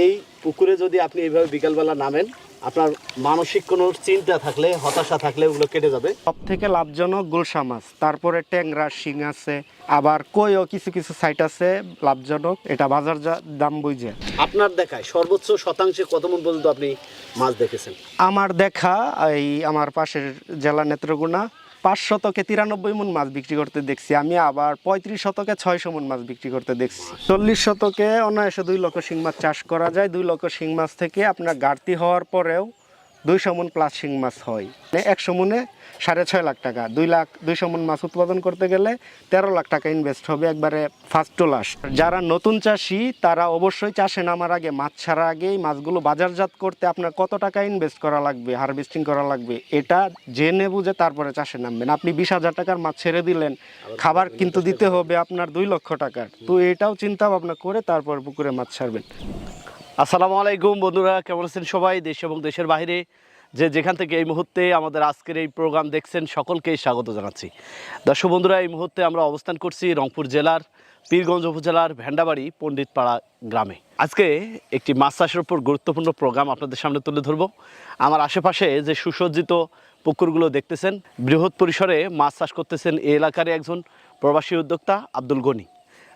এই পুকুরে যদি আপনি এইভাবে বিকালবেলা নামেন, আপনার মানসিক কোনো চিন্তা থাকলে, হতাশা থাকলে ওগুলো কেটে যাবে। সব থেকে লাভজনক গুলশা মাছ, তারপরে ট্যাংরা, শিং আছে, আবার কইও কিছু কিছু সাইট আছে লাভজনক, এটা বাজার দাম বুঝে। আপনার দেখায় সর্বোচ্চ শতাংশে কত মণ পর্যন্ত আপনি মাছ দেখেছেন? আমার দেখা এই আমার পাশের জেলা নেত্রকোনা 593 মণ মাছ বিক্রি করতে দেখছি আমি, আবার 35 শতকে 600 মণ মাছ বিক্রি করতে দেখছি। 40 শতকে অনায়াসে 2 লক্ষ শিং মাছ চাষ করা যায়। 2 লক্ষ শিং মাছ থেকে আপনার ঘাটতি হওয়ার পরেও 200 মণ প্লাস শিং মাছ হয়। 100 মণে 6.5 লাখ টাকা। 200 মণ মাছ উৎপাদন করতে গেলে 13 লাখ টাকা ইনভেস্ট হবে একবারে ফার্স্ট টু লাস্ট। যারা নতুন চাষি তারা অবশ্যই চাষে নামার আগে, মাছ ছাড়ার আগেই মাছগুলো বাজারজাত করতে আপনার কত টাকা ইনভেস্ট করা লাগবে, হারভেস্টিং করা লাগবে, এটা জেনে বুঝে তারপরে চাষে নামবেন। আপনি 20,000 টাকার মাছ ছেড়ে দিলেন, খাবার কিন্তু দিতে হবে আপনার 2 লক্ষ টাকার, তো এটাও চিন্তা ভাবনা করে তারপর পুকুরে মাছ ছাড়বেন। আসসালামু আলাইকুম বন্ধুরা, কেমন আছেন সবাই? দেশ এবং দেশের বাইরে যে যেখান থেকে এই মুহূর্তে আমাদের আজকের এই প্রোগ্রাম দেখছেন সকলকেই স্বাগত জানাচ্ছি। দর্শক বন্ধুরা, এই মুহূর্তে আমরা অবস্থান করছি রংপুর জেলার পীরগঞ্জ উপজেলার ভেন্ডাবাড়ি পণ্ডিতপাড়া গ্রামে। আজকে একটি মাছ চাষের উপর গুরুত্বপূর্ণ প্রোগ্রাম আপনাদের সামনে তুলে ধরবো। আমার আশেপাশে যে সুসজ্জিত পুকুরগুলো দেখতেছেন, বৃহৎ পরিসরে মাছ চাষ করতেছেন এই এলাকারই একজন প্রবাসী উদ্যোক্তা আব্দুল গনি,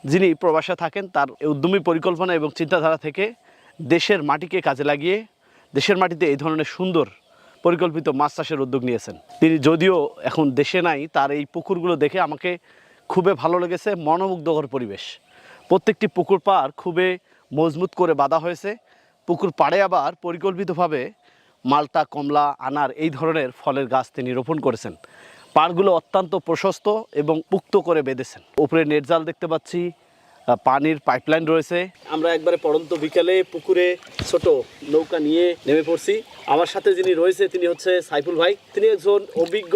যিনি প্রবাসে থাকেন। তার উদ্যমী পরিকল্পনা এবং চিন্তাধারা থেকে দেশের মাটিকে কাজে লাগিয়ে দেশের মাটিতে এই ধরনের সুন্দর পরিকল্পিত মাছ চাষের উদ্যোগ নিয়েছেন। তিনি যদিও এখন দেশে নাই, তার এই পুকুরগুলো দেখে আমাকে খুবই ভালো লেগেছে। মনোমুগ্ধকর পরিবেশ, প্রত্যেকটি পুকুর পাড় খুবই মজবুত করে বাঁধা হয়েছে। পুকুর পাড়ে আবার পরিকল্পিতভাবে মালটা, কমলা, আনার এই ধরনের ফলের গাছ তিনি রোপণ করেছেন। পাড়গুলো অত্যন্ত প্রশস্ত এবং পুক্ত করে বেঁধেছেন। উপরে নেট জাল দেখতে পাচ্ছি, পানির পাইপলাইন রয়েছে। আমরা একবারে পড়ন্ত বিকালে পুকুরে ছোট নৌকা নিয়ে নেমে পড়ছি। আমার সাথে যিনি রয়েছে তিনি হচ্ছে সাইফুল ভাই। তিনি একজন অভিজ্ঞ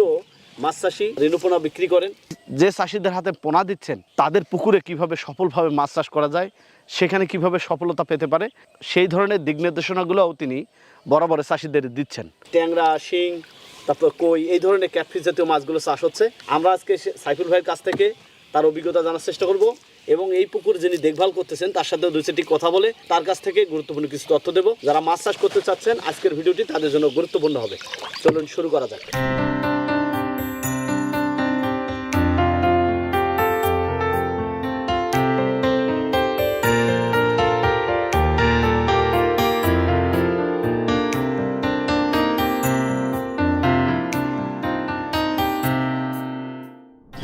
মাছ চাষি, রেণুপোনা বিক্রি করেন। যে চাষিদের হাতে পোনা দিচ্ছেন তাদের পুকুরে কিভাবে সফলভাবে মাছ চাষ করা যায়, সেখানে কিভাবে সফলতা পেতে পারে, সেই ধরনের দিক নির্দেশনাগুলোও তিনি বরাবর চাষিদের দিচ্ছেন। ট্যাংরা, শিং, তারপর কই, এই ধরনের ক্যাটফিশ জাতীয় মাছগুলো চাষ হচ্ছে। আমরা আজকে সাইফুল ভাইয়ের কাছ থেকে তার অভিজ্ঞতা জানার চেষ্টা করব এবং এই পুকুর যিনি দেখভাল করতেছেন তার সাথেও 2-4টি কথা বলে তার কাছ থেকে গুরুত্বপূর্ণ কিছু তথ্য দেব। যারা মাছ চাষ করতে চাচ্ছেন আজকের ভিডিওটি তাদের জন্য গুরুত্বপূর্ণ হবে। চলুন শুরু করা যাক।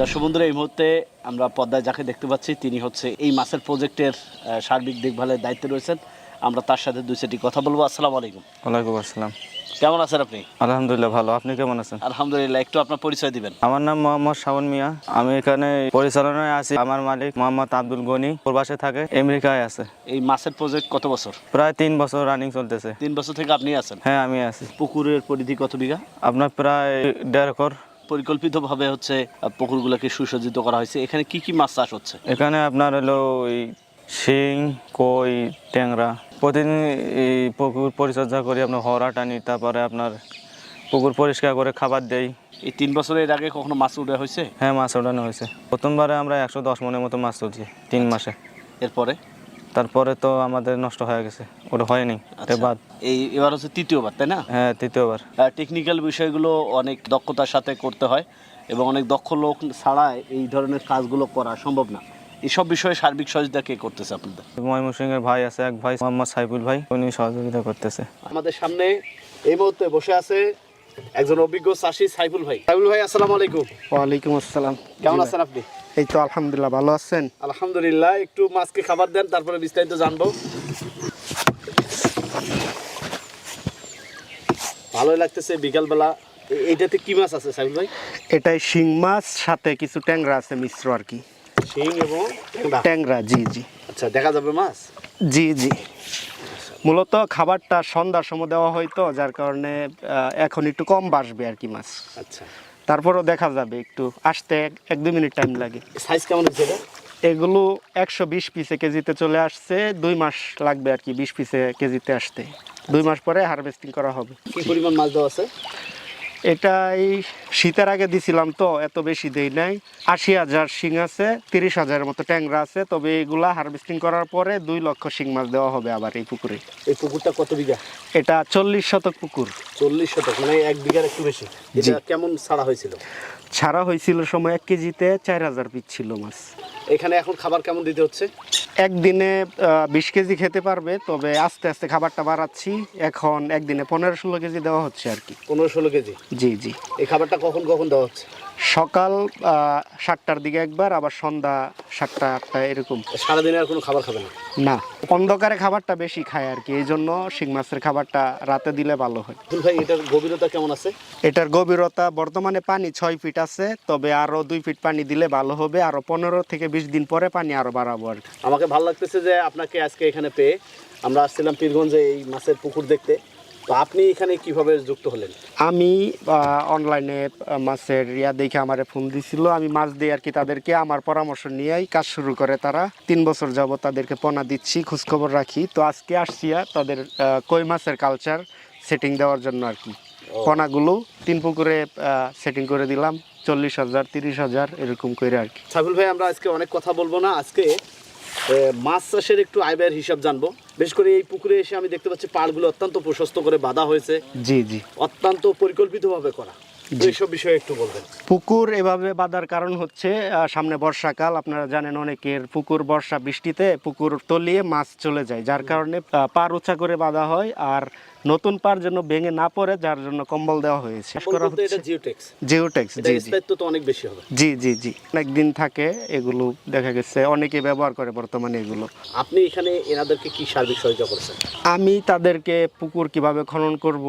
দর্শক বন্ধুরা, এই মুহূর্তে আমরা পদ্মায় যাকে দেখতে পাচ্ছি তিনি হচ্ছে এই মাছের প্রজেক্টের সার্বিক দেখভালের দায়িত্বে রয়েছেন। আমরা তার সাথে 2-4টি কথা বলবো। আসসালামু আলাইকুম। ওয়ালাইকুম আসসালাম। কেমন আছেন আপনি? আলহামদুলিল্লাহ ভালো, আপনি কেমন আছেন? আলহামদুলিল্লাহ। একটু আপনার পরিচয় দিবেন। আমার নাম মোহাম্মদ শাওন মিয়া, আমি এখানে পরিচালনায় আছি। আমার মালিক মোহাম্মদ আব্দুল গনি প্রবাসে থাকে, আমেরিকায় আছে। এই মাছের প্রজেক্ট কত বছর? প্রায় 3 বছর রানিং চলতেছে। 3 বছর থেকে আপনি আছেন? হ্যাঁ, আমি আছি। পুকুরের পরিধি কত বিঘা? আপনার প্রায় 1.5 একর। পরিকল্পিতভাবে হচ্ছে পুকুরগুলোকে সুসজ্জিত করা হয়েছে। এখানে কি কি মাছ চাষ হচ্ছে? এখানে আপনার হলো ওই শিং, কই, ট্যাংরা। প্রতিদিন এই পুকুর পরিচর্যা করি, আপনার হরা টানি, তারপরে আপনার পুকুর পরিষ্কার করে খাবার দেই। এই 3 বছরের আগে কখনো মাছ উঠে হয়েছে? হ্যাঁ, মাছ ওঠানো হয়েছে। প্রথমবারে আমরা 110 মনের মতো মাছ তুলছি 3 মাসে। এরপরে? তারপরে তো আমাদের নষ্ট হয়ে গেছে, ওটা হয়নি। বাদ এবার হচ্ছে তৃতীয়বার, তাই না? হ্যাঁ, তৃতীয়বার। টেকনিক্যাল বিষয়গুলো অনেক দক্ষতার সাথে করতে হয় এবং অনেক দক্ষ লোক ছাড়া এই ধরনের কাজগুলো করা সম্ভব না। এইসব বিষয়ে সার্বিক সহযোগিতা কে করতেছে আপনাদের? ময়মনসিংহের ভাই আছে, এক ভাই মোহাম্মদ সাইফুল ভাই, উনি সহযোগিতা করতেছে। আমাদের সামনে এই মুহূর্তে বসে আছে একজন অভিজ্ঞ চাষি সাইফুল ভাই। সাইফুল ভাই, আসসালামু আলাইকুম। ওয়ালাইকুম আসসালাম। কেমন আছেন আপনি? এই তো আলহামদুলিল্লাহ, ভালো আছেন? আলহামদুলিল্লাহ। একটু মাছকে খাবার দেন, তারপরে বিস্তারিত জানবো। ভালোই লাগতেছে বিকালবেলা। এইটাতে কি মাছ আছে সাইফুল ভাই? এটাই শিং মাছ, সাথে কিছু ট্যাংরা আছে মিশ্র আর কি। শিং এবং ট্যাংরা, জি জি। আচ্ছা, দেখা যাবে মাছ? জি জি। মূলত খাবারটা সন্ধ্যার সময় দেওয়া হয়তো, যার কারণে এখন একটু কম বাসবে আর কি মাছ। আচ্ছা, তারপরও দেখা যাবে, একটু আসতে 1-2 মিনিট টাইম লাগে। সাইজ কেমন হচ্ছে এটা? এগুলো 120 পিসে কেজিতে চলে আসছে। 2 মাস লাগবে আর কি 20 পিসে কেজিতে আসতে। 2 মাস পরে হারভেস্টিং করা হবে। কি পরিমাণ মাছ দেওয়া আছে? এটা এই শীতের আগে দিছিলাম তো এত বেশি দেই নাই। ৮০,০০০ শিং আছে, ৩০,০০০ মতো ট্যাংরা আছে, তবে এগুলা হারভেস্টিং করার পরে 2 লক্ষ শিং মাছ দেওয়া হবে আবার এই পুকুরে। এই পুকুরটা কত বিঘা? এটা 40 শতক পুকুর। 40 শতক, মানে 1 বিঘার একটু বেশি। এটা কেমন ছাড়া হয়েছিল? ছাড়া হয়েছিল সময় 1 কেজিতে 4000 পিস ছিল মাছ। এখানে এখন খাবার কেমন দিতে হচ্ছে? একদিনে 20 কেজি খেতে পারবে, তবে আস্তে আস্তে খাবারটা বাড়াচ্ছি। এখন একদিনে 15-16 কেজি দেওয়া হচ্ছে আর কি। 15-16 কেজি? জি জি। এই খাবারটা কখন কখন দেওয়া হচ্ছে? সকাল 7টার দিকে একবার, আবার সন্ধ্যা 7টা 8টা এরকম। সারাদিনে আর কোনো খাবার খাবে না? না, অন্ধকারে খাবারটা বেশি খায় আর কি, এই জন্য শিং মাছের খাবারটা রাতে দিলে ভালো হয়। ভাই, এটার গভীরতা কেমন আছে? এটার গভীরতা বর্তমানে পানি 6 ফিট আছে, তবে আরো 2 ফিট পানি দিলে ভালো হবে। আরো 15 থেকে 20 দিন পরে পানি আরো বাড়াবো আর কি। আমাকে ভালো লাগতেছে যে আপনাকে আজকে এখানে পেয়ে। আমরা আসছিলাম পীরগঞ্জে এই মাছের পুকুর দেখতে, তো আপনি এখানে কিভাবে যুক্ত হলেন? আমি অনলাইনে মাছের দেখে আমারে ফোন দিছিল, আমি মাছ দিই আর কি তাদেরকে। আমার পরামর্শ নিয়েই কাজ শুরু করে তারা। 3 বছর যাবত তাদেরকে পোনা দিচ্ছি, খোঁজখবর রাখি। তো আজকে আসছি তাদের কই মাছের কালচার সেটিং দেওয়ার জন্য আর কি। পোনাগুলো 3 পুকুরে সেটিং করে দিলাম, 40,000 30,000 এরকম করে আর কি। সাইফুল ভাই, আমরা আজকে অনেক কথা বলবো না, আজকে মাছ চাষের একটু আয় ব্যয়ের হিসাব জানবো। বিশেষ করে এই পুকুরে এসে আমি দেখতে পাচ্ছি পাড়গুলো অত্যন্ত প্রশস্ত করে বাঁধা হয়েছে। জি জি। অত্যন্ত পরিকল্পিতভাবে করা। এইসব বিষয়ে একটু বলবেন। পুকুর এভাবে বাঁধার কারণ হচ্ছে সামনে বর্ষাকাল, আপনারা জানেন অনেকের পুকুর বর্ষা বৃষ্টিতে পুকুর তলিয়ে মাছ চলে যায়, যার কারণে পার উঁচা করে বাঁধা হয়। আর নতুন পার যেন ভেঙে না পড়ে, যার জন্য কম্বল দেওয়া হয়েছে। এটা জিওটেক্স। জিওটেক্স, জি জি। স্থায়িত্ব তো অনেক বেশি হবে। জি জি জি, অনেক দিন থাকে এগুলো, দেখা গেছে অনেকে ব্যবহার করে বর্তমানে এগুলো। আপনি এখানে এনাদেরকে কি সার্বিক সহায়তা করছেন? আমি তাদেরকে পুকুর কিভাবে খনন করব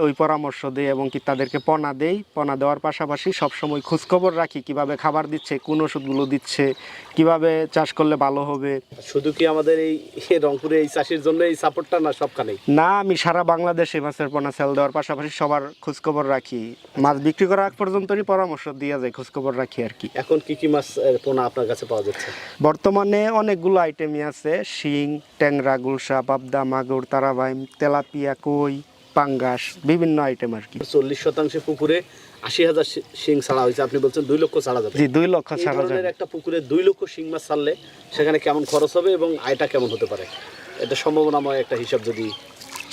ওই পরামর্শ দিই, এবং কি তাদেরকে পোনা দেই। পোনা দেওয়ার পাশাপাশি সবসময় খোঁজখবর রাখি কিভাবে খাবার দিচ্ছে, কোন ওষুধগুলো দিচ্ছে, কিভাবে চাষ করলে ভালো হবে। শুধু কি আমাদের এই রংপুরে এই চাষের জন্য এই সাপোর্টটা, না সবখানেই? না, আমি সারা বাংলাদেশে মাছের পোনা সেল দেওয়ার পাশাপাশি সবার খোঁজখবর রাখি। মাছ বিক্রি করার আগ পর্যন্তই পরামর্শ দিয়ে যায়, খোঁজখবর রাখি আর কি। এখন কি কি মাছ পোনা আপনার কাছে পাওয়া যাচ্ছে? বর্তমানে অনেকগুলো আইটেমই আছে, শিং, ট্যাংরা, গুলশা, পাবদা, মাগুর, তারাবাইম, তেলাপিয়া, কই, পাঙ্গাস, বিভিন্ন আইটেম আর কি। 40% পুকুরে 80,000 শিং ছাড়া হয়েছে, আপনি বলছেন 2 লক্ষ ছাড়া যাবে। জি, 2 লক্ষ এই ছাড়া ধরনের যাবে। একটা পুকুরে 2 লক্ষ শিং মাছ ছাড়লে সেখানে কেমন খরচ হবে এবং আয়টা কেমন হতে পারে? এটা সম্ভাবনাময় একটা হিসাব যদি।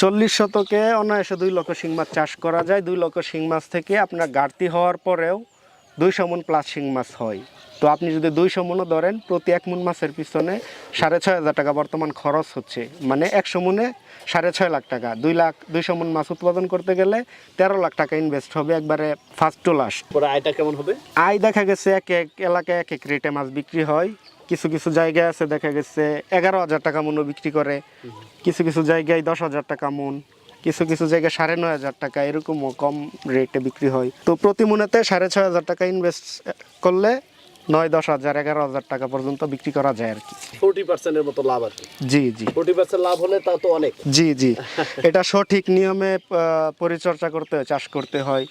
40 শতকে অনায়াসে 2 লক্ষ শিং মাছ চাষ করা যায়। 2 লক্ষ শিং মাছ থেকে আপনার ঘাটতি হওয়ার পরেও 200 মণ প্লাস শিং মাছ হয়। তো আপনি যদি 200 মণও ধরেন, প্রতি 1 মণ মাছের পিছনে 6,500 টাকা বর্তমান খরচ হচ্ছে। মানে 100 মণে 6.5 লাখ টাকা। 200 মণ মাছ উৎপাদন করতে গেলে 13 লাখ টাকা ইনভেস্ট হবে একবারে ফার্স্ট টু লাস্ট। পরে আয়টা কেমন হবে? আয় দেখা গেছে এক এক এলাকায় এক এক রেটে মাছ বিক্রি হয়। কিছু কিছু জায়গায় আছে দেখা গেছে 11,000 টাকা মণও বিক্রি করে, কিছু কিছু জায়গায় 10,000 টাকা মণ, কিছু কিছু জায়গায় 9,500 টাকা, এরকমও কম রেটে বিক্রি হয়। তো প্রতি মণেতে 6,500 টাকা ইনভেস্ট করলে 9-10,000 11,000 টাকা পর্যন্ত বিক্রি করা যায় আর কি। 40% এর মতো লাভ আর কি। জি জি। 40% লাভ হলে তা তো অনেক। জি জি, এটা সঠিক নিয়মে পরিচর্যা করতে হয়, চাষ করতে হয়।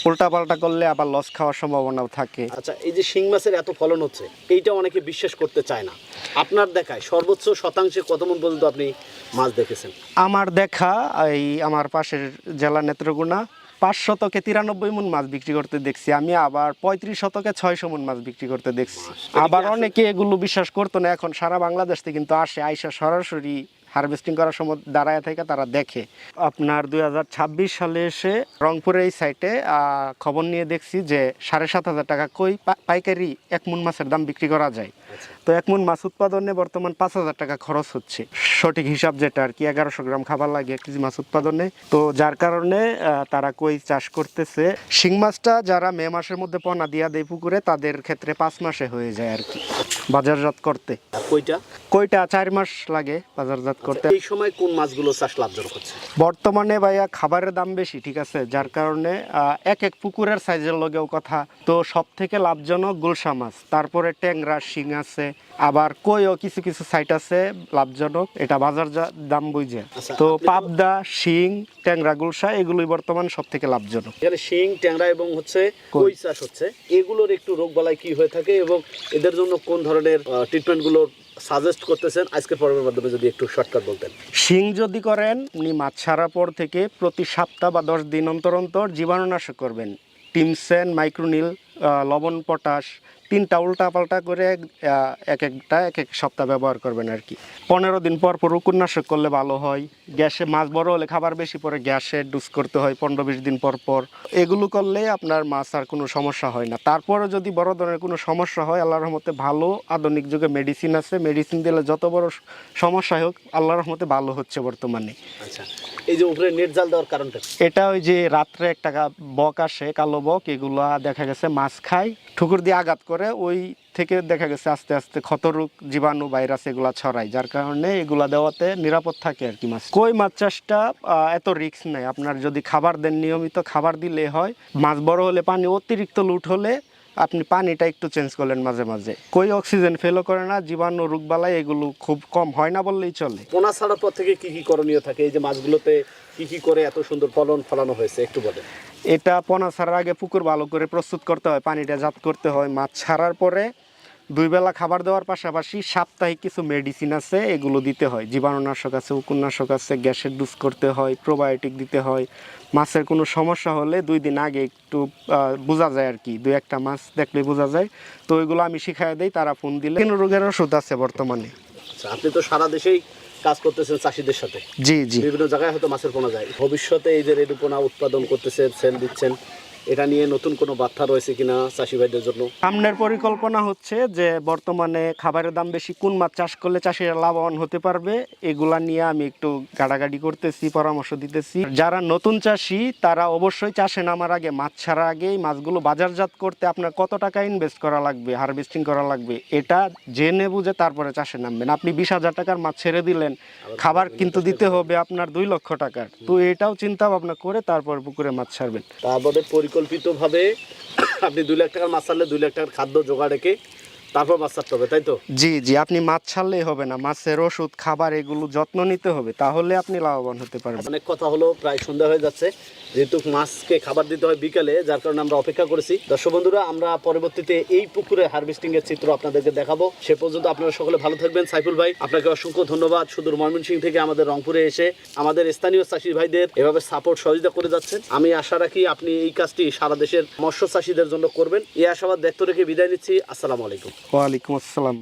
উল্টাপাল্টা করলে আবার লস খাওয়ার সম্ভাবনাও থাকে। আচ্ছা, এই যে শিং মাছের এত ফলন হচ্ছে, এইটা অনেকে বিশ্বাস করতে চায় না। আপনার দেখায় সর্বোচ্চ শতাংশে কত মণ পর্যন্ত আপনি মাছ দেখেছেন? আমার দেখা আমার পাশের জেলা নেত্রকোনা 5 শতকে 93 মণ মাছ বিক্রি করতে দেখছি আমি, আবার 35 শতকে 600 মণ মাছ বিক্রি করতে দেখছি। আবার অনেকে এগুলো বিশ্বাস করতো না, এখন সারা বাংলাদেশ থেকে কিন্তু আইসা সরাসরি হারভেস্টিং করার সময় দাঁড়ায় থেকে তারা দেখে। আপনার 2026 সালে এসে রংপুরের এই সাইটে খবর নিয়ে দেখছি যে 7,500 টাকা কই পাইকারি 1 মণ মাছের দাম বিক্রি করা যায়। তো 1 মণ মাছ উৎপাদনে বর্তমান 5,000 টাকা খরচ হচ্ছে, সঠিক হিসাব যেটা আর কি। 1100 গ্রাম খাবার লাগে 1 কেজি মাছ উৎপাদনে। তো যার কারণে তারা কই চাষ করতেছে। শিং মাছটা যারা মে মাসের মধ্যে পোনা দিয়া দেয় পুকুরে, তাদের ক্ষেত্রে 5 মাসে হয়ে যায় আর কি বাজারজাত করতে। আর কইটা? কইটা 4 মাস লাগে বাজারজাত করতে। এই সময় কোন মাছগুলো চাষ লাভজনক হচ্ছে? বর্তমানে ভাইয়া খাবারের দাম বেশি, ঠিক আছে, যার কারণে এক এক পুকুরের সাইজের লগেও কথা। তো সব থেকে লাভজনক গুলশা মাছ, তারপরে ট্যাংরা, শিং আছে, আবার কইও কিছু কিছু সাইট আছে লাভজনক, এটা বাজার দাম বুঝে। তো পাবদা, শিং, ট্যাংরা, গুলশা এগুলোই বর্তমান সব থেকে লাভজনক। এখানে শিং, ট্যাংরা এবং হচ্ছে কই চাষ হচ্ছে, এগুলোর একটু রোগবালাই কি হয়ে থাকে এবং এদের জন্য কোন ধরনের ট্রিটমেন্টগুলো সাজেস্ট করতেছেন আজকের পর্বের মাধ্যমে যদি একটু শর্টকাট বলতেন। শিং যদি করেন আপনি মাছ ছাড়ার পর থেকে প্রতি সপ্তাহ বা 10 দিন অন্তর অন্তর জীবাণুনাশক করবেন। টিমসেন, মাইক্রোনিল, লবণ, পটাশ 3টা উল্টা পাল্টা করে এক এক সপ্তাহ ব্যবহার করবেন আর কি। 15 দিন পর পর উকুননাশক করলে ভালো হয়। গ্যাসে মাছ বড় হলে খাবার বেশি পরে গ্যাসে ডুজ করতে হয় 15-20 দিন পর পর। এগুলো করলে আপনার মাছ আর কোনো সমস্যা হয় না। তারপরে যদি বড় ধরনের কোনো সমস্যা হয় আল্লাহর রহমতে ভালো আধুনিক যুগে মেডিসিন আছে, মেডিসিন দিলে যত বড় সমস্যা হোক আল্লাহর রহমতে ভালো হচ্ছে বর্তমানে। আচ্ছা, এই যে উপরে নেট জাল দেওয়ার কারণটা? এটা ওই যে রাত্রে একটা বক আসে, কালো বক, এগুলা দেখা গেছে মাছ খায়, ঠুকুর দিয়ে আঘাত করে, ওই থেকে দেখা গেছে আস্তে আস্তে ক্ষতরোগ, জীবাণু, ভাইরাস এগুলা ছড়ায়, যার কারণে এগুলা দেওয়াতে নিরাপদ থাকে আর কি মাছ। কই মাছ চাষটা এত রিস্ক নেই, আপনার যদি খাবার দেন, নিয়মিত খাবার দিলে হয়। মাছ বড় হলে পানি অতিরিক্ত লুট হলে আপনি পানিটা একটু চেঞ্জ করলেন মাঝে মাঝে। কই অক্সিজেন ফেলও করে না, জীবাণু, রোগবালাই এগুলো খুব কম হয় না বললেই চলে। পোনা ছাড়ার পর থেকে কি কি করণীয় থাকে? এই যে মাছগুলোতে কি কি করে এত সুন্দর ফলানো হয়েছে একটু বলেন। এটা পোনা ছাড়ার আগে পুকুর ভালো করে প্রস্তুত করতে হয়, পানিটা জাত করতে হয়। মাছ ছাড়ার পরে 2 বেলা খাবার দেওয়ার পাশাপাশি সাপ্তাহিক কিছু মেডিসিন আছে, এগুলো দিতে হয়। জীবাণুনাশক আছে, উকুননাশক আছে, গ্যাসের ডোজ করতে হয়, প্রোবায়োটিক দিতে হয়। মাছের কোনো সমস্যা হলে 2 দিন আগে একটু বোঝা যায় আর কি, 2-1টা মাছ দেখলে বোঝা যায়। তো ওইগুলো আমি শিখাই দিই, তারা ফোন দিলে। বিভিন্ন রোগের ওষুধ আছে বর্তমানে। আচ্ছা, আপনি তো সারা দেশেই কাজ করতেছেন চাষিদের সাথে, জি জি। বিভিন্ন জায়গায় হয়তো মাছের পোনা যায়। ভবিষ্যতে এই যে রেডু পোনা উৎপাদন করতেছেন, সেল দিচ্ছেন, এটা নিয়ে নতুন কোনো বার্তা রয়েছে কিনা চাষি ভাইদের জন্য? সামনের পরিকল্পনা হচ্ছে যে বর্তমানে খাবারের দাম বেশি, কোন মাছ চাষ করলে চাষিরা লাভবান হতে পারবে, এগুলা নিয়ে আমি একটু গাড়াগাড়ি করতেছি, পরামর্শ দিতেছি। যারা নতুন চাষি তারা অবশ্যই চাষে নামার আগে, মাছ ছাড়ার আগে মাছগুলো বাজারজাত করতে আপনার কত টাকা ইনভেস্ট করা লাগবে, হারভেস্টিং করা লাগবে, এটা জেনে বুঝে তারপরে চাষে নামবেন। আপনি 20,000 টাকার মাছ ছেড়ে দিলেন, খাবার কিন্তু দিতে হবে আপনার 2 লক্ষ টাকার। তো এটাও চিন্তা ভাবনা করে তারপর পুকুরে মাছ ছাড়বেন। তারপরে পরিকল্পিতভাবে আপনি 2 লাখ টাকার মাছ ছাড়লে 2 লাখ টাকার খাদ্য জোগাড় রেখে তারপর মাছ ছাড়তে হবে, তাই তো? জি জি, আপনি মাছ ছাড়লেই হবে না, মাছের ওষুধ, খাবার এগুলো যত্ন নিতে হবে, তাহলে আপনি লাভবান হতে পারবেন। অনেক কথা হলো, প্রায় সন্ধ্যা হয়ে যাচ্ছে, যেহেতু মাছকে খাবার দিতে হয় বিকালে, যার কারণে আমরা অপেক্ষা করেছি। দর্শক বন্ধুরা, আমরা পরবর্তীতে এই পুকুরে হারভেস্টিং এর চিত্র আপনাদেরকে দেখাবো। সে পর্যন্ত আপনারা সকলে ভালো থাকবেন। সাইফুল ভাই, আপনাকে অসংখ্য ধন্যবাদ। সুদূর ময়মনসিংহ থেকে আমাদের রংপুরে এসে আমাদের স্থানীয় চাষি ভাইদের এভাবে সাপোর্ট, সহযোগিতা করে যাচ্ছেন। আমি আশা রাখি আপনি এই কাজটি সারা দেশের মৎস্য চাষিদের জন্য করবেন। এই আশাবাদ ব্যক্ত রেখে বিদায় নিচ্ছি। আসসালামু আলাইকুম। ওয়ালাইকুম আসসালাম।